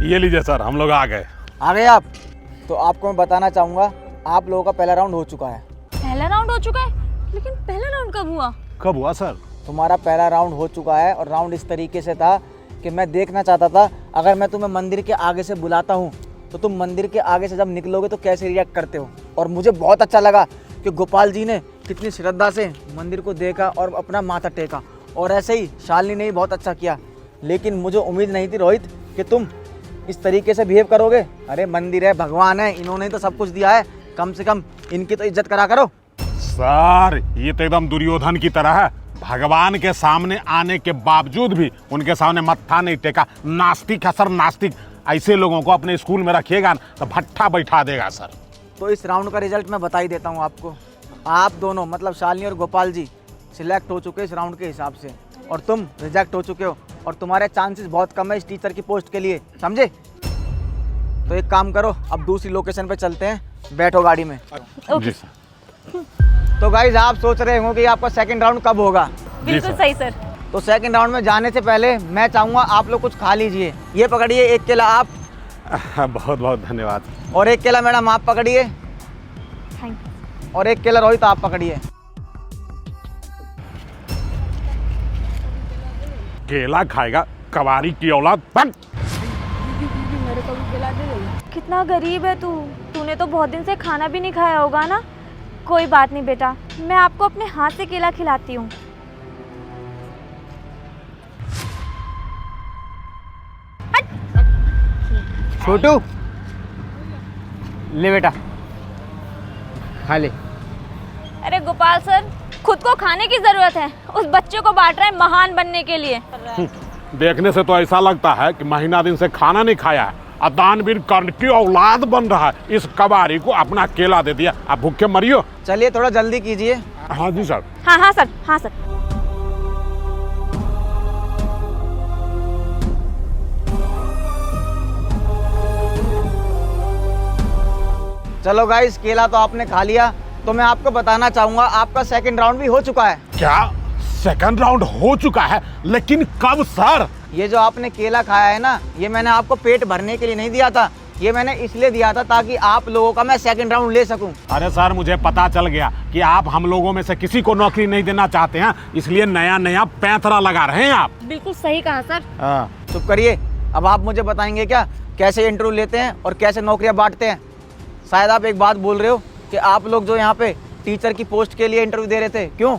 ये लीजिए सर, हम लोग आ गए। आ गए आप? तो आपको मैं बताना चाहूँगा, आप लोगों का पहला राउंड हो चुका है। पहला राउंड हो चुका है? लेकिन पहला राउंड कब हुआ? कब हुआ सर? तुम्हारा पहला राउंड हो चुका है और राउंड इस तरीके से था कि मैं देखना चाहता था अगर मैं तुम्हें मंदिर के आगे से बुलाता हूँ तो तुम मंदिर के आगे से जब निकलोगे तो कैसे रिएक्ट करते हो। और मुझे बहुत अच्छा लगा कि गोपाल जी ने कितनी श्रद्धा से मंदिर को देखा और अपना माथा टेका, और ऐसे ही शालिनी ने भी बहुत अच्छा किया। लेकिन मुझे उम्मीद नहीं थी रोहित कि तुम इस तरीके से बिहेव करोगे। अरे मंदिर है, भगवान है, इन्होंने तो सब कुछ दिया है, कम से कम इनकी तो इज्जत करा करो। सर ये तो एकदम दुर्योधन की तरह है, भगवान के सामने आने के बावजूद भी उनके सामने मत्था नहीं टेका। नास्तिक है सर, नास्तिक। ऐसे लोगों को अपने स्कूल में रखिएगा तो भट्ठा बैठा देगा सर। तो इस राउंड का रिजल्ट मैं बता ही देता हूँ आपको। आप दोनों मतलब शालिनी और गोपाल जी सिलेक्ट हो चुके इस राउंड के हिसाब से, और तुम रिजेक्ट हो चुके हो, और तुम्हारे चांसेस बहुत कम है इस टीचर की पोस्ट के लिए, समझे? तो एक काम करो, अब दूसरी लोकेशन पे चलते हैं, बैठो गाड़ी में। जी सर। तो गाइज आप सोच रहे होंगे कि आपका सेकंड राउंड कब होगा। बिल्कुल सही सर। तो सेकंड राउंड में जाने से पहले मैं चाहूँगा आप लोग कुछ खा लीजिए। ये पकड़िए, एक केला आप, बहुत बहुत धन्यवाद। और एक केला मैडम आप पकड़िए, थैंक यू। और एक केला रोहित आप पकड़िए। केला खाएगा कबाड़ी की औलाद। कितना गरीब है तू, तूने तो बहुत दिन से खाना भी नहीं खाया होगा ना। कोई बात नहीं बेटा, मैं आपको अपने हाथ से केला खिलाती हूँ। छोटू ले बेटा, खा ले। अरे गोपाल सर, खुद को खाने की जरूरत है, उस बच्चे को बांट रहा है महान बनने के लिए। देखने से तो ऐसा लगता है कि महीना दिन से खाना नहीं खाया है, दानवीर कर्ण की औलाद बन रहा है। इस कबाड़ी को अपना केला दे दिया, आप भूखे मरियो। चलिए थोड़ा जल्दी कीजिए। हाँ जी सर। हाँ सर, हाँ सर। चलो गाइस, केला तो आपने खा लिया, तो मैं आपको बताना चाहूंगा आपका सेकंड राउंड भी हो चुका है। क्या सेकंड राउंड हो चुका है? लेकिन कब सर? ये जो आपने केला खाया है ना, ये मैंने आपको पेट भरने के लिए नहीं दिया था, ये मैंने इसलिए दिया था ताकि आप लोगों का मैं सेकंड राउंड ले सकूं। अरे सर, मुझे पता चल गया कि आप हम लोगों में से किसी को नौकरी नहीं देना चाहते हैं, इसलिए नया नया पैंतरा लगा रहे हैं आप। बिल्कुल सही कहा सर। हाँ। चुप करिए, अब आप मुझे बताएंगे क्या कैसे इंटरव्यू लेते हैं और कैसे नौकरियां बांटते हैं। शायद आप एक बात बोल रहे हो कि आप लोग जो यहाँ पे टीचर की पोस्ट के लिए इंटरव्यू दे रहे थे, क्यों?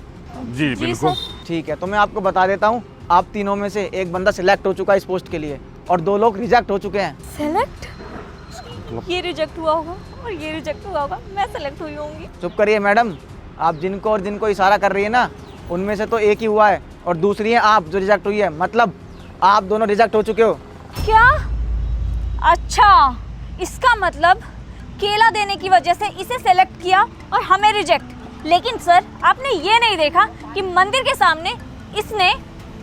जी बिल्कुल। ठीक है, तो मैं आपको बता देता हूँ, आप तीनों में से एक बंदा सिलेक्ट हो चुका है इस पोस्ट के लिए, और 2 लोग रिजेक्ट हो चुके हैं। सेलेक्ट? ये रिजेक्ट हुआ होगा और ये रिजेक्ट हुआ होगा, मैं सेलेक्ट हुई होंगी। चुप करिए मैडम, आप जिनको और जिनको इशारा कर रही है ना, उनमें से तो एक ही हुआ है और दूसरी है आप जो रिजेक्ट हुई है, मतलब आप दोनों रिजेक्ट हो चुके हो। क्या? अच्छा, इसका मतलब केला देने की वजह से इसे सेलेक्ट किया और हमें रिजेक्ट। लेकिन सर, आपने ये नहीं देखा कि मंदिर के सामने इसने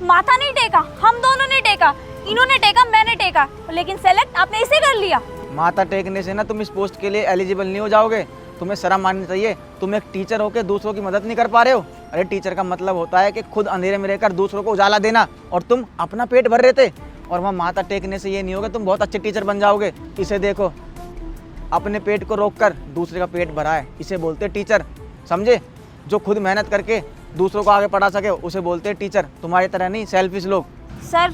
माथा नहीं टेका, हम दोनों ने टेका, इन्होंने टेका, मैंने टेका, लेकिन सेलेक्ट आपने इसे कर लिया। माथा टेकने से ना तुम इस पोस्ट के लिए एलिजिबल नहीं हो जाओगे, तुम्हें शर्म आनी चाहिए। तुम एक टीचर होकर दूसरों की मदद नहीं कर पा रहे हो। अरे टीचर का मतलब होता है कि खुद अंधेरे में रहकर दूसरों को उजाला देना, और तुम अपना पेट भर रहे थे। और वहाँ माथा टेकने से ये नहीं होगा तुम बहुत अच्छे टीचर बन जाओगे। इसे देखो, अपने पेट को रोककर दूसरे का पेट भरा है, इसे बोलते हैं टीचर, समझे? जो खुद मेहनत करके दूसरों को आगे पढ़ा सके उसे बोलते हैं टीचर, तुम्हारी तरह नहीं सेल्फिश लोग। सर,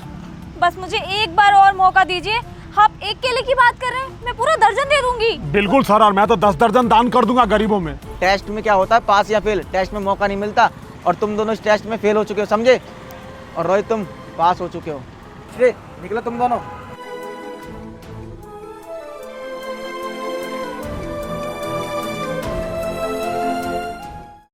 बस मुझे एक बार और मौका दीजिए। आप एक केले की बात कर रहे हैं, मैं पूरा दर्जन दे दूंगी। बिल्कुल सर, और मैं तो 10 दर्जन दान कर दूंगा गरीबों में। टेस्ट में क्या होता है, पास या फेल, टेस्ट में मौका नहीं मिलता, और तुम दोनों इस टेस्ट में फेल हो चुके हो, समझे? और रोहित तुम पास हो चुके हो। निकलो तुम दोनों।